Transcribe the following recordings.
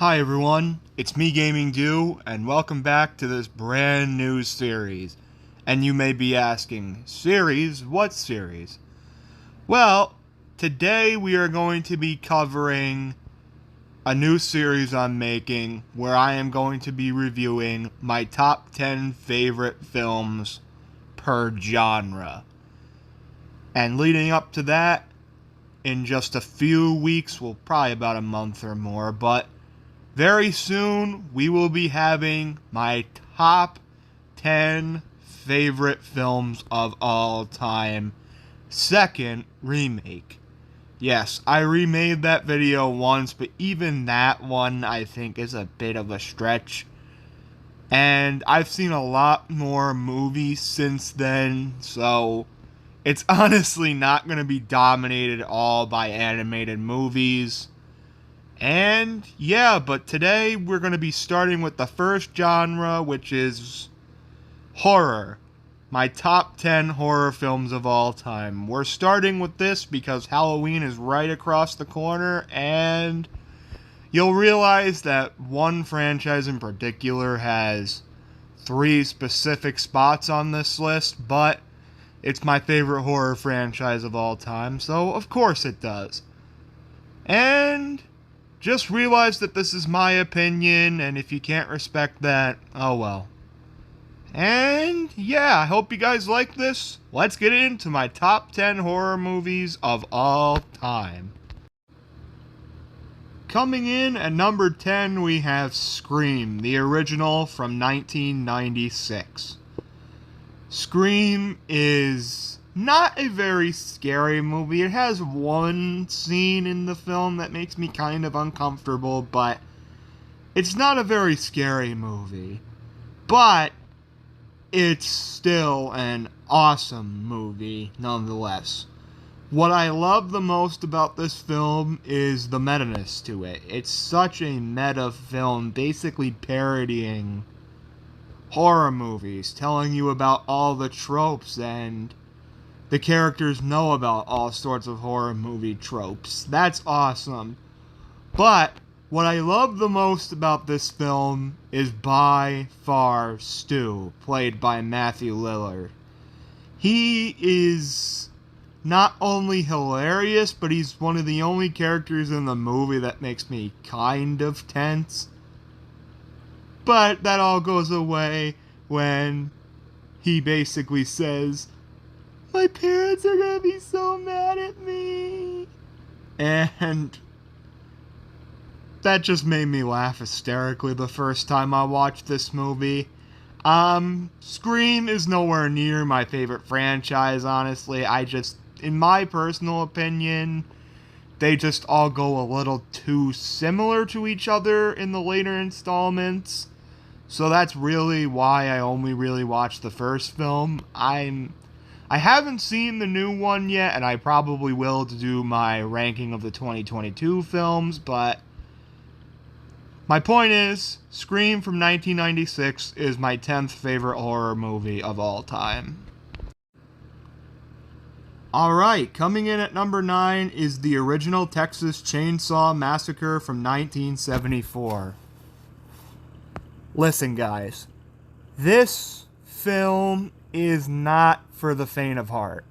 Hi everyone, it's me Gaming Do, and welcome back to this brand new series. And you may be asking, series? What series? Well, today we are going to be covering a new series I'm making where I am going to be reviewing my top 10 favorite films per genre. And leading up to that, in just a few weeks, well, probably about a month or more, but very soon, we will be having my top 10 favorite films of all time, second remake. Yes, I remade that video once, but even that one I think is a bit of a stretch. And I've seen a lot more movies since then, so it's honestly not going to be dominated all by animated movies. And yeah, but today we're going to be starting with the first genre, which is horror. My top 10 horror films of all time. We're starting with this because Halloween is right across the corner, and you'll realize that one franchise in particular has 3 specific spots on this list, but it's my favorite horror franchise of all time, so of course it does. And just realize that this is my opinion, and if you can't respect that, oh well. And yeah, I hope you guys like this. Let's get into my top 10 horror movies of all time. Coming in at number 10, we have Scream, the original from 1996. Scream is not a very scary movie. It has one scene in the film that makes me kind of uncomfortable, but it's not a very scary movie. But it's still an awesome movie, nonetheless. What I love the most about this film is the meta-ness to it. It's such a meta film, basically parodying horror movies, telling you about all the tropes, and the characters know about all sorts of horror movie tropes. That's awesome. But what I love the most about this film is by far Stu, played by Matthew Lillard. He is not only hilarious, but he's one of the only characters in the movie that makes me kind of tense. But that all goes away when he basically says, "My parents are gonna be so mad at me." And that just made me laugh hysterically the first time I watched this movie. Scream is nowhere near my favorite franchise, honestly. In my personal opinion, they just all go a little too similar to each other in the later installments. So that's really why I only really watched the first film. I haven't seen the new one yet, and I probably will to do my ranking of the 2022 films, but my point is, Scream from 1996 is my 10th favorite horror movie of all time. Alright, coming in at number 9 is the original Texas Chainsaw Massacre from 1974. Listen, guys, this film is not for the faint of heart.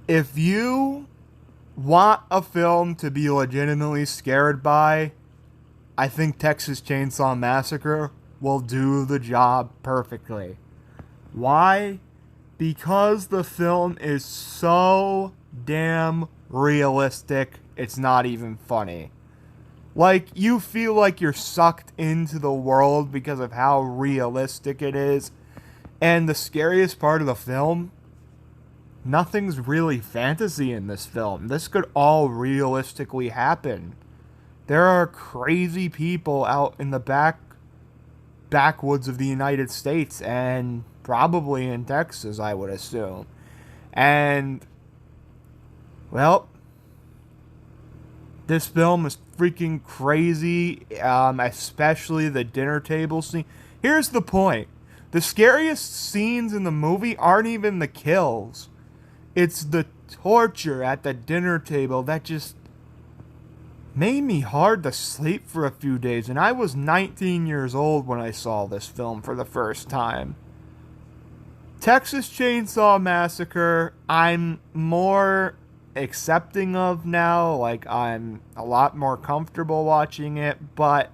If you want a film to be legitimately scared by, I think Texas Chainsaw Massacre will do the job perfectly. Why? Because the film is so damn realistic, it's not even funny. Like, you feel like you're sucked into the world because of how realistic it is. And the scariest part of the film, nothing's really fantasy in this film. This could all realistically happen. There are crazy people out in the backwoods of the United States, and probably in Texas, I would assume. And, well, this film is freaking crazy, especially the dinner table scene. Here's the point. The scariest scenes in the movie aren't even the kills. It's the torture at the dinner table that just made me hard to sleep for a few days, and I was 19 years old when I saw this film for the first time. Texas Chainsaw Massacre, I'm more accepting of now, like I'm a lot more comfortable watching it, but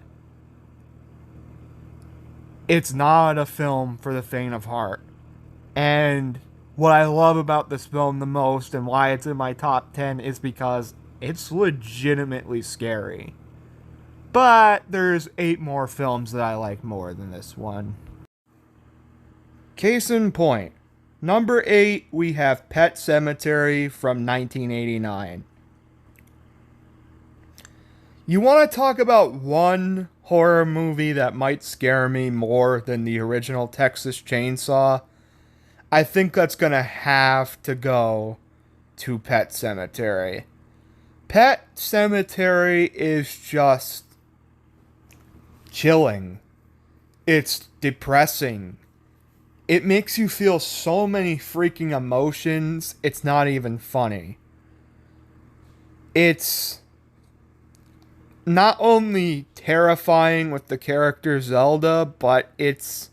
it's not a film for the faint of heart. And what I love about this film the most and why it's in my top 10 is because it's legitimately scary. But there's 8 more films that I like more than this one. Case in point, number 8, we have Pet Sematary from 1989. You want to talk about one horror movie that might scare me more than the original Texas Chainsaw? I think that's going to have to go to Pet Sematary. Pet Sematary is just chilling. It's depressing. It makes you feel so many freaking emotions, it's not even funny. It's not only terrifying with the character Zelda, but it's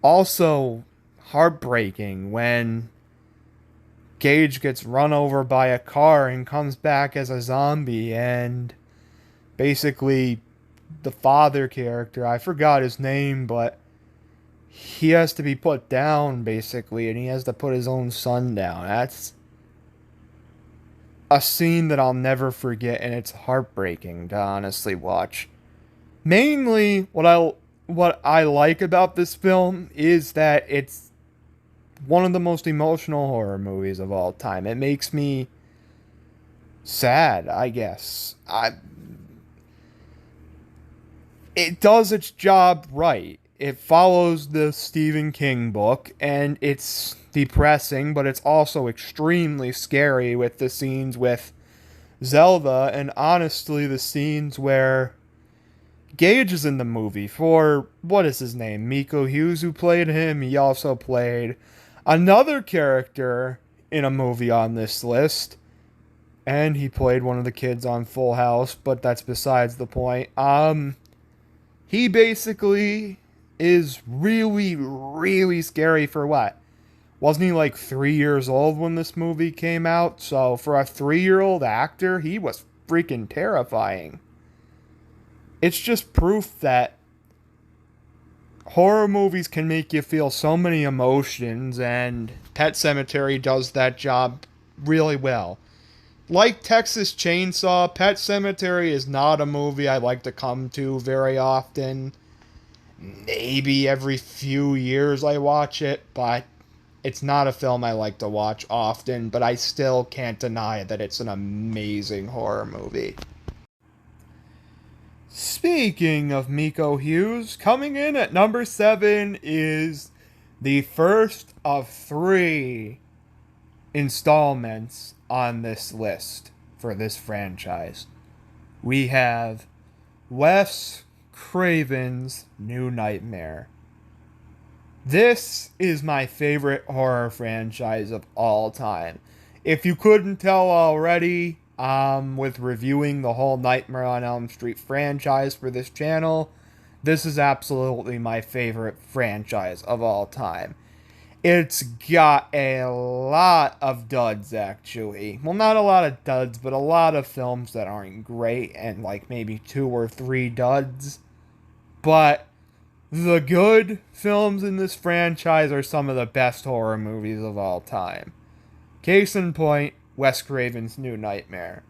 also heartbreaking when Gage gets run over by a car and comes back as a zombie, and basically the father character, I forgot his name, but he has to be put down basically, and he has to put his own son down. That's a scene that I'll never forget, and it's heartbreaking to honestly watch. Mainly what I like about this film is that it's one of the most emotional horror movies of all time. It makes me sad, I guess. It does its job right. It follows the Stephen King book, and it's depressing, but it's also extremely scary with the scenes with Zelda, and honestly, the scenes where Gage is in the movie for, what is his name? Miko Hughes, who played him. He also played another character in a movie on this list, and he played one of the kids on Full House, but that's besides the point. He basically is really, really scary for what? Wasn't he like 3 years old when this movie came out? So for a 3-year-old actor, he was freaking terrifying. It's just proof that horror movies can make you feel so many emotions, and Pet Sematary does that job really well. Like Texas Chainsaw, Pet Sematary is not a movie I like to come to very often. Maybe every few years I watch it, but it's not a film I like to watch often, but I still can't deny that it's an amazing horror movie. Speaking of Miko Hughes, coming in at number 7 is the first of 3 installments on this list for this franchise. We have Wes Cravens New Nightmare. This is my favorite horror franchise of all time. If you couldn't tell already, with reviewing the whole Nightmare on Elm Street franchise for this channel, this is absolutely my favorite franchise of all time. It's got a lot of duds, actually. Well, not a lot of duds, but a lot of films that aren't great, and like maybe 2 or 3 duds. But the good films in this franchise are some of the best horror movies of all time. Case in point, Wes Craven's New Nightmare.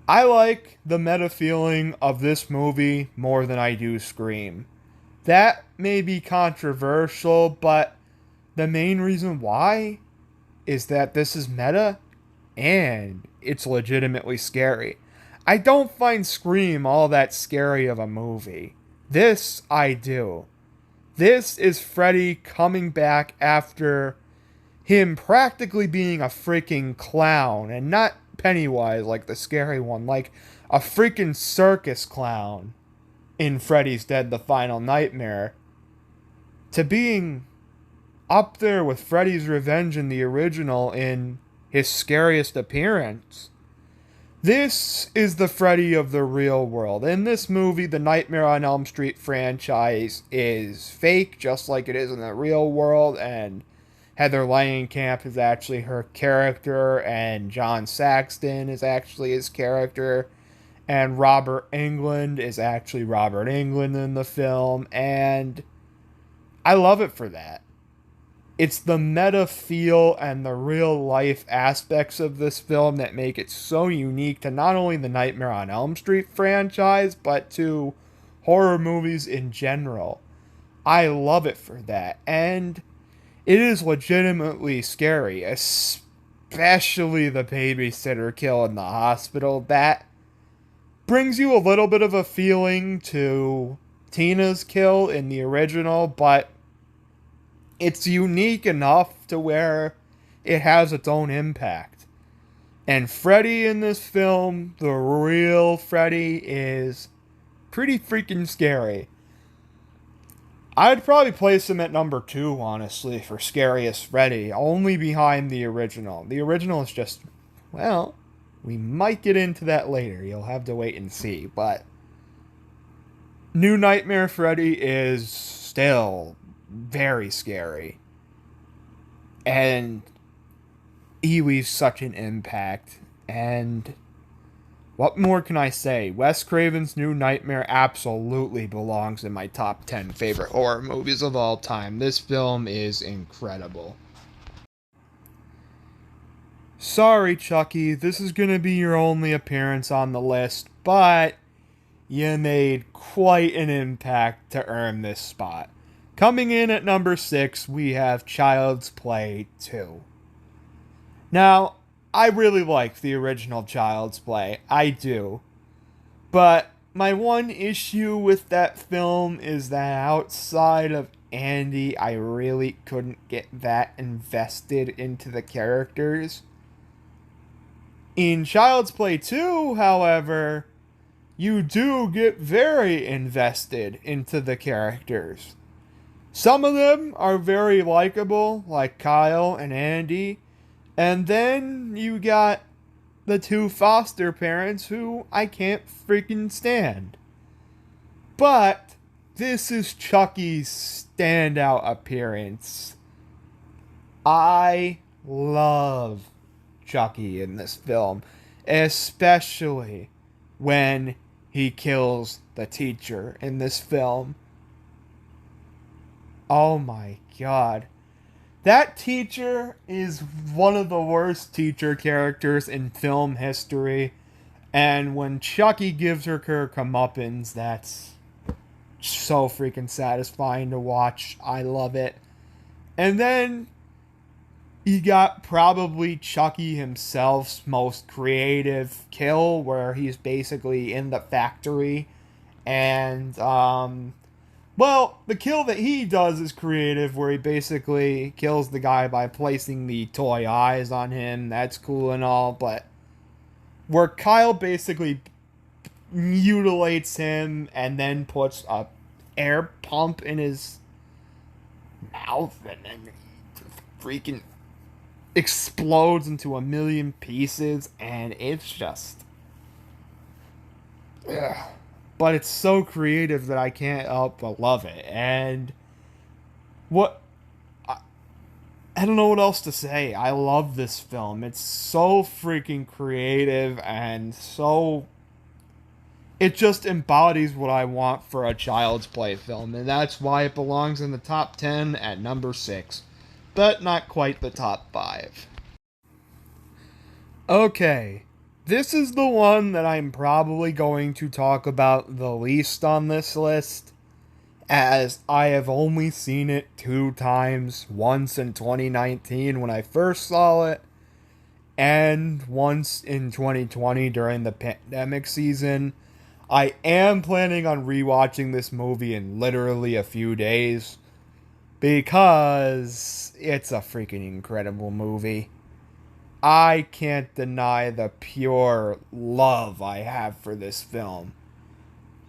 I like the meta feeling of this movie more than I do Scream. That may be controversial, but the main reason why is that this is meta and it's legitimately scary. I don't find Scream all that scary of a movie. This I do. This is Freddy coming back after him practically being a freaking clown, and not Pennywise like the scary one, like a freaking circus clown in Freddy's Dead: The Final Nightmare, to being up there with Freddy's Revenge in the original in his scariest appearance. This is the Freddy of the real world. In this movie, the Nightmare on Elm Street franchise is fake, just like it is in the real world, and Heather Langenkamp is actually her character, and John Saxton is actually his character, and Robert Englund is actually Robert Englund in the film, and I love it for that. It's the meta feel and the real life aspects of this film that make it so unique to not only the Nightmare on Elm Street franchise, but to horror movies in general. I love it for that. And it is legitimately scary, especially the babysitter kill in the hospital. That brings you a little bit of a feeling to Tina's kill in the original, but it's unique enough to where it has its own impact. And Freddy in this film, the real Freddy, is pretty freaking scary. I'd probably place him at number 2, honestly, for scariest Freddy, only behind the original. The original is just, well, we might get into that later. You'll have to wait and see. But New Nightmare Freddy is still very scary. And he leaves such an impact. And what more can I say? Wes Craven's New Nightmare absolutely belongs in my top 10 favorite horror movies of all time. This film is incredible. Sorry, Chucky, this is going to be your only appearance on the list, but you made quite an impact to earn this spot. Coming in at number 6, we have Child's Play 2. Now, I really like the original Child's Play. I do. But my one issue with that film is that outside of Andy, I really couldn't get that invested into the characters. In Child's Play 2, however, you do get very invested into the characters. Some of them are very likable, like Kyle and Andy, and then you got the 2 foster parents who I can't freaking stand. But this is Chucky's standout appearance. I love Chucky in this film, especially when he kills the teacher in this film. Oh my god. That teacher is one of the worst teacher characters in film history. And when Chucky gives her comeuppance, that's so freaking satisfying to watch. I love it. And then you got probably Chucky himself's most creative kill, where he's basically in the factory. And, well, the kill that he does is creative, where he basically kills the guy by placing the toy eyes on him. That's cool and all, but where Kyle basically mutilates him and then puts a air pump in his mouth and then he freaking explodes into a million pieces, and it's just, ugh. But it's so creative that I can't help but love it. And what, I don't know what else to say. I love this film. It's so freaking creative and so, it just embodies what I want for a Child's Play film, and that's why it belongs in the top 10 at number 6. But not quite the top 5. Okay, this is the one that I'm probably going to talk about the least on this list, as I have only seen it 2 times, once in 2019 when I first saw it, and once in 2020 during the pandemic season. I am planning on rewatching this movie in literally a few days, because it's a freaking incredible movie. I can't deny the pure love I have for this film.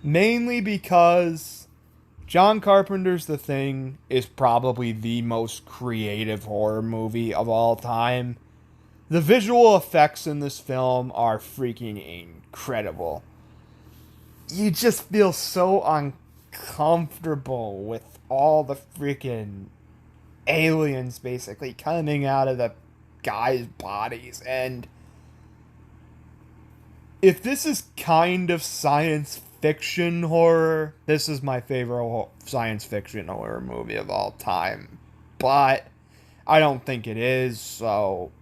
Mainly because John Carpenter's The Thing is probably the most creative horror movie of all time. The visual effects in this film are freaking incredible. You just feel so uncomfortable with all the freaking aliens basically coming out of the guys' bodies. And if this is kind of science fiction horror, this is my favorite science fiction horror movie of all time. But I don't think it is, so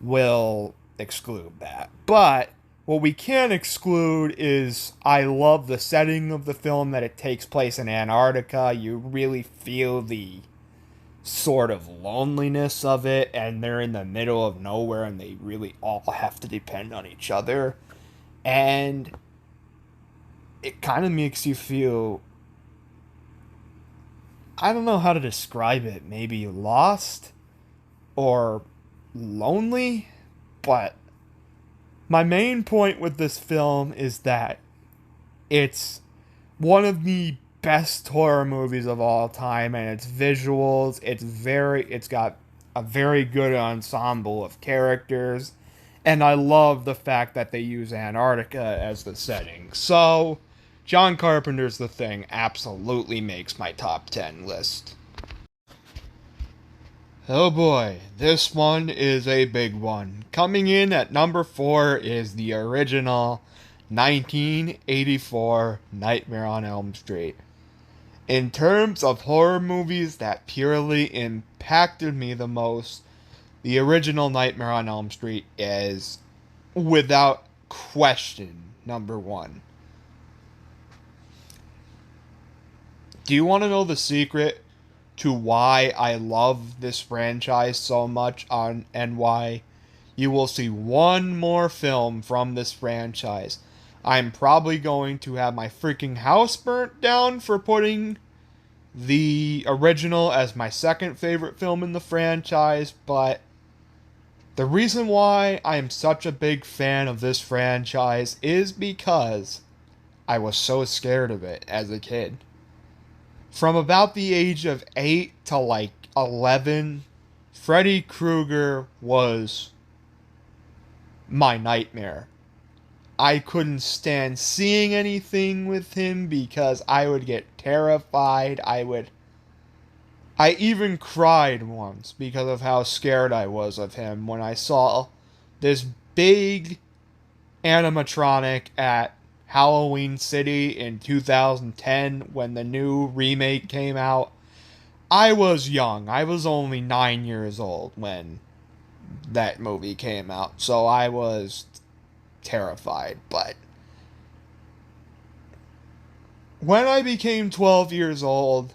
we'll exclude that. But what we can exclude is I love the setting of the film, that it takes place in Antarctica. You really feel the sort of loneliness of it, and they're in the middle of nowhere and they really all have to depend on each other. And it kind of makes you feel, I don't know how to describe it, maybe lost or lonely. But my main point with this film is that it's one of the best horror movies of all time, and its visuals, it's got a very good ensemble of characters, and I love the fact that they use Antarctica as the setting. So John Carpenter's The Thing absolutely makes my top 10 list. Oh boy, this one is a big one. Coming in at number 4 is the original 1984 Nightmare on Elm Street. In terms of horror movies that purely impacted me the most, the original Nightmare on Elm Street is, without question, number 1. Do you want to know the secret to why I love this franchise so much, and why you will see one more film from this franchise? I'm probably going to have my freaking house burnt down for putting the original as my second favorite film in the franchise, but the reason why I am such a big fan of this franchise is because I was so scared of it as a kid. From about the age of 8 to like 11, Freddy Krueger was my nightmare. I couldn't stand seeing anything with him because I would get terrified. I even cried once because of how scared I was of him when I saw this big animatronic at Halloween City in 2010 when the new remake came out. I was young. I was only 9 years old when that movie came out, so I was terrified. But when I became 12 years old,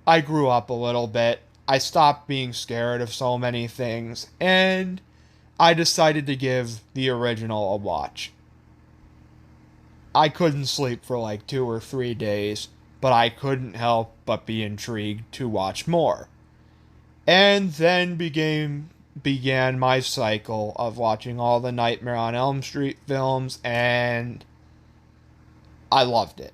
I grew up a little bit. I stopped being scared of so many things, and I decided to give the original a watch. I couldn't sleep for like 2 or 3 days, but I couldn't help but be intrigued to watch more. And then began my cycle of watching all the Nightmare on Elm Street films, and I loved it.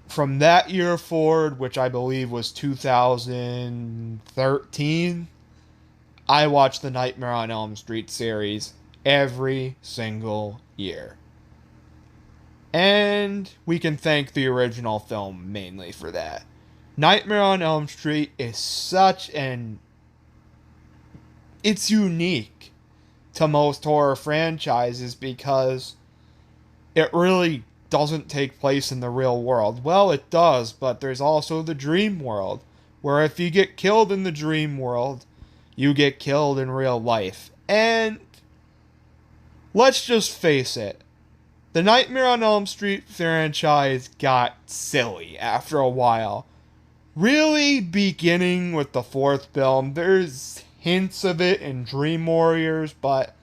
From that year forward, which I believe was 2013, I watched the Nightmare on Elm Street series every single year. And we can thank the original film mainly for that. Nightmare on Elm Street is it's unique to most horror franchises because it really doesn't take place in the real world. Well, it does, but there's also the dream world, where if you get killed in the dream world, you get killed in real life. And let's just face it, the Nightmare on Elm Street franchise got silly after a while. Really beginning with the 4th film, there's hints of it in Dream Warriors, but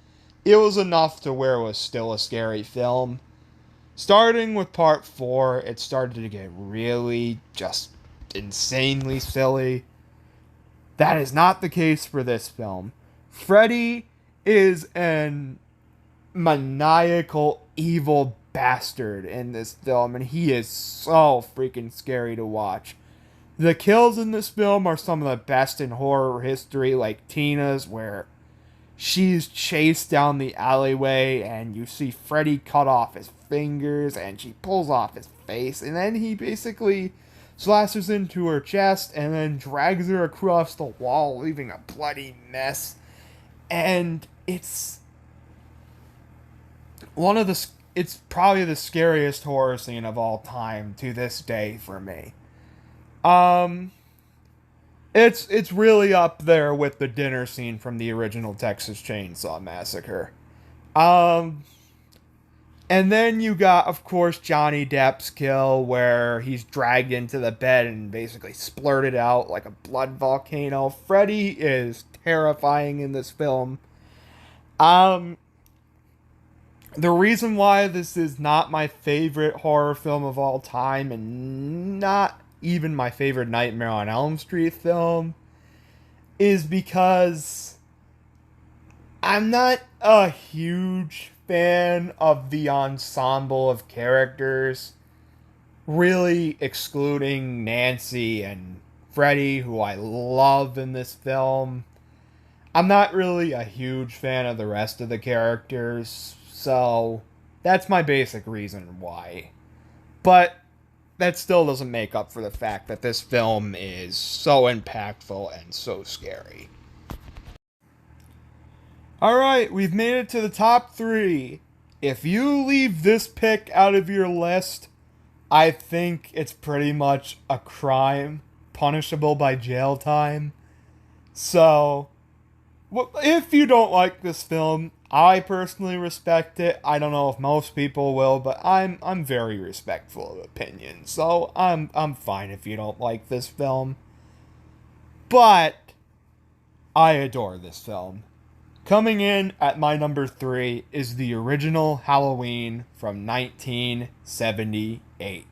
it was enough to where it was still a scary film. Starting with part 4, it started to get really just insanely silly. That is not the case for this film. Freddy is an maniacal, evil bastard in this film, and he is so freaking scary to watch. The kills in this film are some of the best in horror history, like Tina's, where she's chased down the alleyway, and you see Freddy cut off his fingers, and she pulls off his face, and then he basically slashes into her chest and then drags her across the wall, leaving a bloody mess. And it's it's probably the scariest horror scene of all time to this day for me. Um it's really up there with the dinner scene from the original Texas Chainsaw Massacre. Um and then you got, of course, Johnny Depp's kill, where he's dragged into the bed and basically splurted out like a blood volcano. Freddy is terrifying in this film. Um, the reason why this is not my favorite horror film of all time, and not even my favorite Nightmare on Elm Street film, is because I'm not a huge fan of the ensemble of characters, really excluding Nancy and Freddy, who I love in this film. I'm not really a huge fan of the rest of the characters, so that's my basic reason why. But that still doesn't make up for the fact that this film is so impactful and so scary. Alright, we've made it to the top 3. If you leave this pick out of your list, I think it's pretty much a crime, punishable by jail time. So, if you don't like this film, I personally respect it. I don't know if most people will, but I'm very respectful of opinions. So, I'm fine if you don't like this film. But I adore this film. Coming in at my number 3 is the original Halloween from 1978.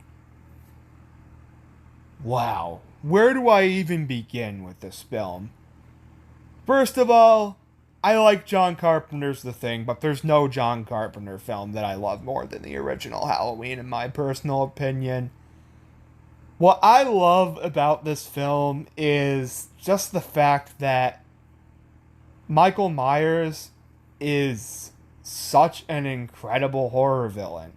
Wow, where do I even begin with this film? First of all, I like John Carpenter's The Thing, but there's no John Carpenter film that I love more than the original Halloween, in my personal opinion. What I love about this film is just the fact that Michael Myers is such an incredible horror villain.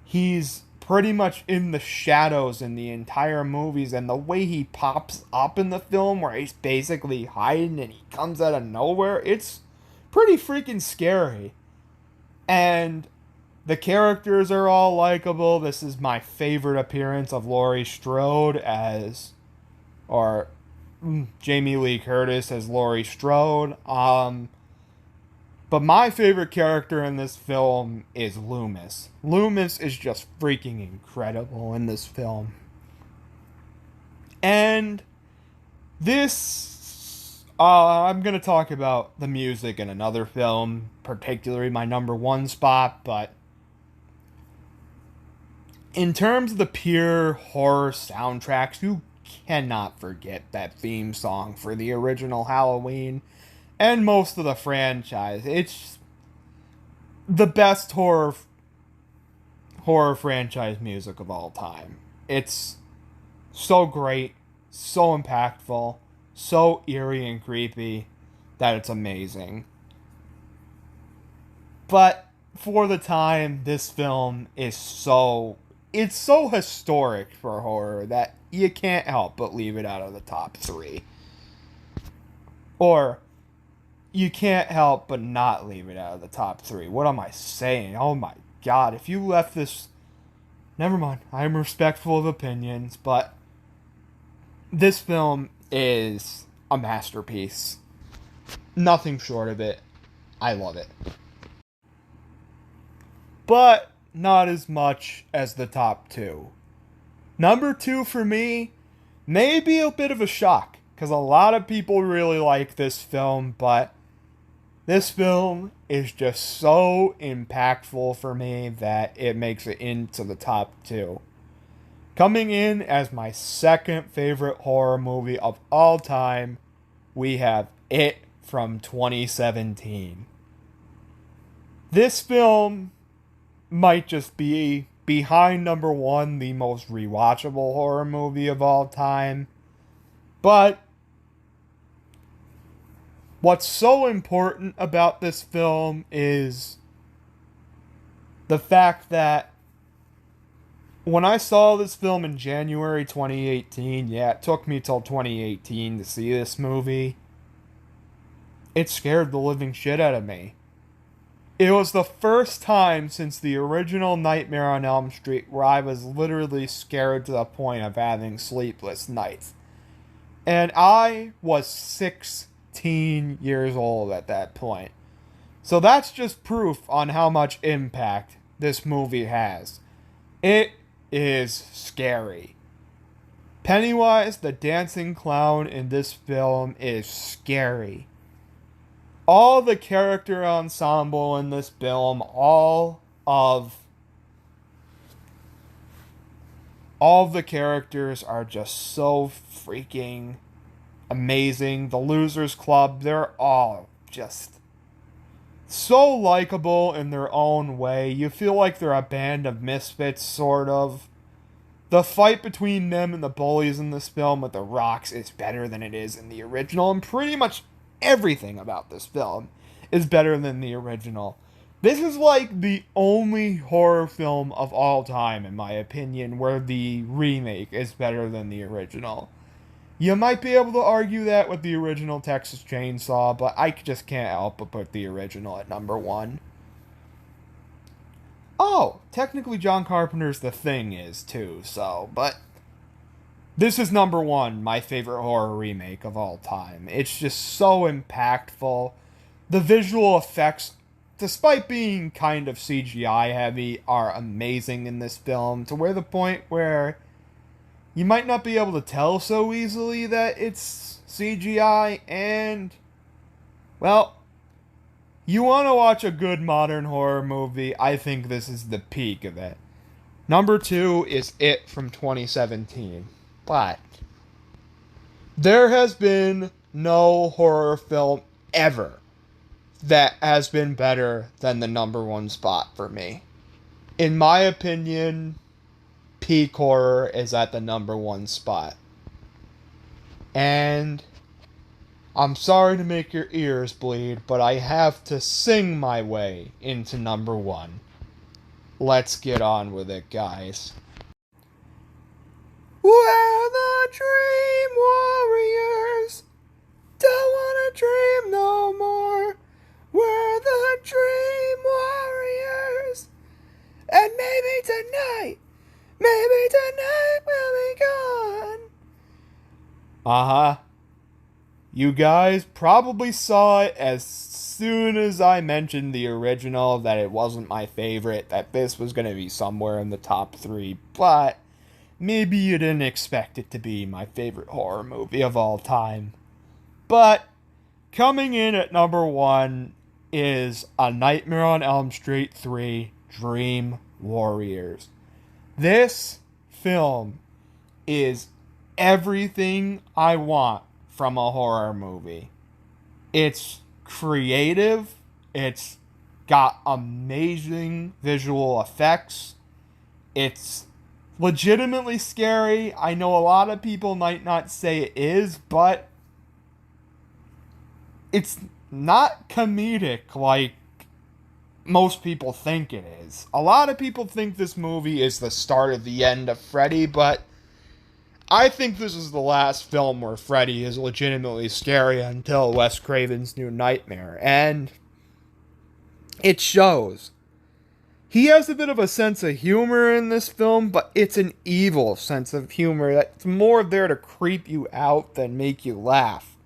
He's pretty much in the shadows in the entire movies, and the way he pops up in the film, where he's basically hiding and he comes out of nowhere, it's pretty freaking scary. And the characters are all likable. This is my favorite appearance of Laurie Strode or Jamie Lee Curtis as Laurie Strode. But my favorite character in this film is Loomis. Loomis is just freaking incredible in this film. And I'm going to talk about the music in another film, particularly my number 1 spot, but in terms of the pure horror soundtracks, you cannot forget that theme song for the original Halloween and most of the franchise. It's the best horror franchise music of all time. It's so great, so impactful, so eerie and creepy that it's amazing. But for the time, this film is so historic for horror that you can't help but leave it out of the top 3. Or you can't help but not leave it out of the top 3. What am I saying? Oh my god, if you left this... Never mind, I'm respectful of opinions, but this film is a masterpiece. Nothing short of it. I love it. But not as much as the top 2. Number 2 for me may be a bit of a shock, because a lot of people really like this film, but this film is just so impactful for me that it makes it into the top 2. Coming in as my second favorite horror movie of all time, we have It from 2017. This film might just be behind number 1, the most rewatchable horror movie of all time. But What's so important about this film is the fact that when I saw this film in January 2018, yeah, it took me till 2018 to see this movie. It scared the living shit out of me. It was the first time since the original Nightmare on Elm Street where I was literally scared to the point of having sleepless nights. And I was 16 years old at that point. So that's just proof on how much impact this movie has. It is scary. Pennywise, the dancing clown in this film, is scary. All the character ensemble in this film, all of the characters are just so freaking amazing. The Losers Club, they're all just so likable in their own way. You feel like they're a band of misfits, sort of. The fight between them and the bullies in this film with the rocks is better than it is in the original, and pretty much everything about this film is better than the original. This is like the only horror film of all time, in my opinion, where the remake is better than the original. You might be able to argue that with the original Texas Chainsaw, but I just can't help but put the original at number one. Oh, technically John Carpenter's The Thing is too, but this is number one, my favorite horror remake of all time. It's just so impactful. The visual effects, despite being kind of CGI heavy, are amazing in this film, to where the point where you might not be able to tell so easily that it's CGI, and, well, you want to watch a good modern horror movie, I think this is the peak of it. Number two is It from 2017. But there has been no horror film ever that has been better than the number one spot for me. In my opinion, peak horror is at the number one spot. And I'm sorry to make your ears bleed, but I have to sing my way into number one. Let's get on with it, guys. We're the Dream Warriors. Don't wanna dream no more. We're the Dream Warriors. And maybe tonight we'll be gone. Uh-huh. You guys probably saw it as soon as I mentioned the original, that it wasn't my favorite, that this was going to be somewhere in the top three, but maybe you didn't expect it to be my favorite horror movie of all time. But coming in at number one is A Nightmare on Elm Street 3 Dream Warriors. This film is everything I want from a horror movie. It's creative. It's got amazing visual effects. It's legitimately scary. I know a lot of people might not say it is, but it's not comedic like most people think it is. A lot of people think this movie is the start of the end of Freddy, but I think this is the last film where Freddy is legitimately scary until Wes Cravens' New Nightmare, and it shows. He has a bit of a sense of humor in this film, but it's an evil sense of humor that's more there to creep you out than make you laugh.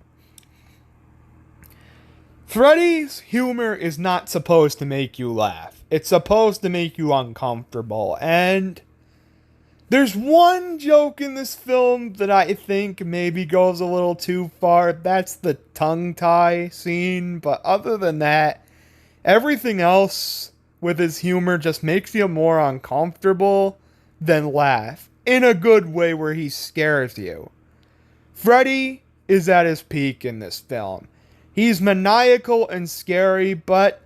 Freddy's humor is not supposed to make you laugh. It's supposed to make you uncomfortable, and there's one joke in this film that I think maybe goes a little too far. That's the tongue tie scene. But other than that, everything else with his humor just makes you more uncomfortable than laugh. In a good way where he scares you. Freddy is at his peak in this film. He's maniacal and scary, but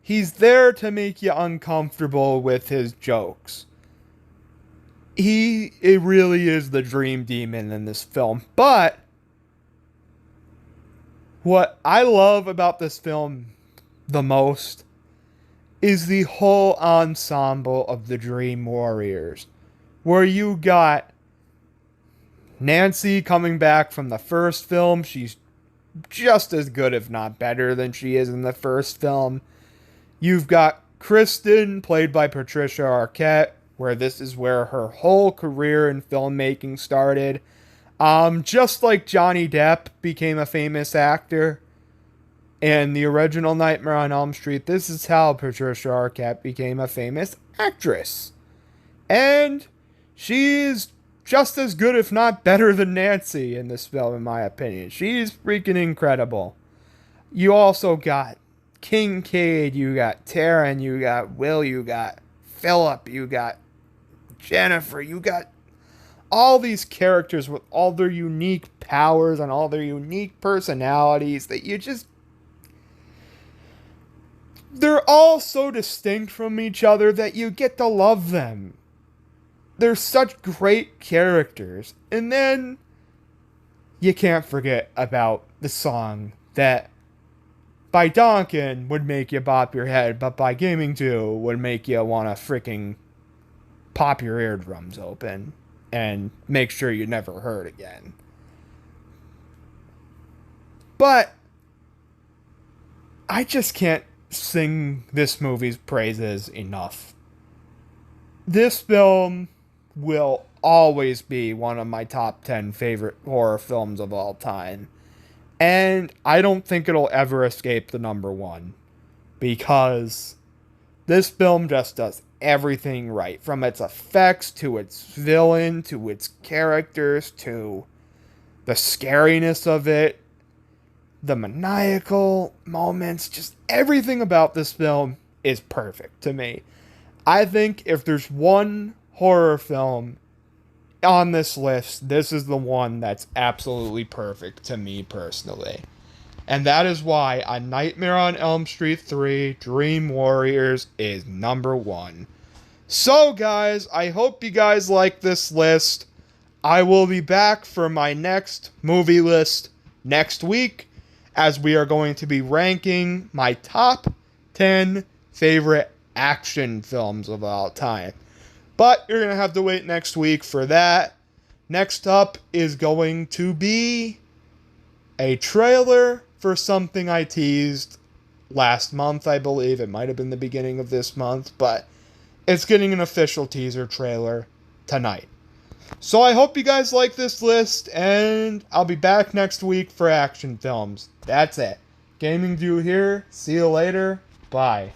he's there to make you uncomfortable with his jokes. It really is the dream demon in this film. But What I love about this film the most is the whole ensemble of the Dream Warriors, where you got Nancy coming back from the first film. She's just as good, if not better, than she is in the first film. You've got Kristen, played by Patricia Arquette, where this is where her whole career in filmmaking started. Just like Johnny Depp became a famous actor in the original Nightmare on Elm Street, this is how Patricia Arquette became a famous actress. And she's just as good, if not better, than Nancy in this film, in my opinion. She's freaking incredible. You also got Kincaid, you got Taryn, you got Will, you got Philip, you got Jennifer, you got all these characters with all their unique powers and all their unique personalities that you just... They're all so distinct from each other that you get to love them. They're such great characters. And then you can't forget about the song that by Donkin would make you bop your head, but by Gaming 2 would make you want to freaking pop your eardrums open and make sure you never heard again. But I just can't sing this movie's praises enough. This film will always be one of my top 10 favorite horror films of all time. And I don't think it'll ever escape the number one. Because this film just does everything right. From its effects, to its villain, to its characters, to the scariness of it, the maniacal moments, just everything about this film is perfect to me. I think if there's one horror film on this list, this is the one that's absolutely perfect to me personally. And that is why A Nightmare on Elm Street 3 Dream Warriors is number one. So guys, I hope you guys like this list. I will be back for my next movie list next week, as we are going to be ranking my top 10 favorite action films of all time. But you're going to have to wait next week for that. Next up is going to be a trailer for something I teased last month, I believe. It might have been the beginning of this month, but it's getting an official teaser trailer tonight. So I hope you guys like this list, and I'll be back next week for action films. That's it. Gaming View here. See you later. Bye.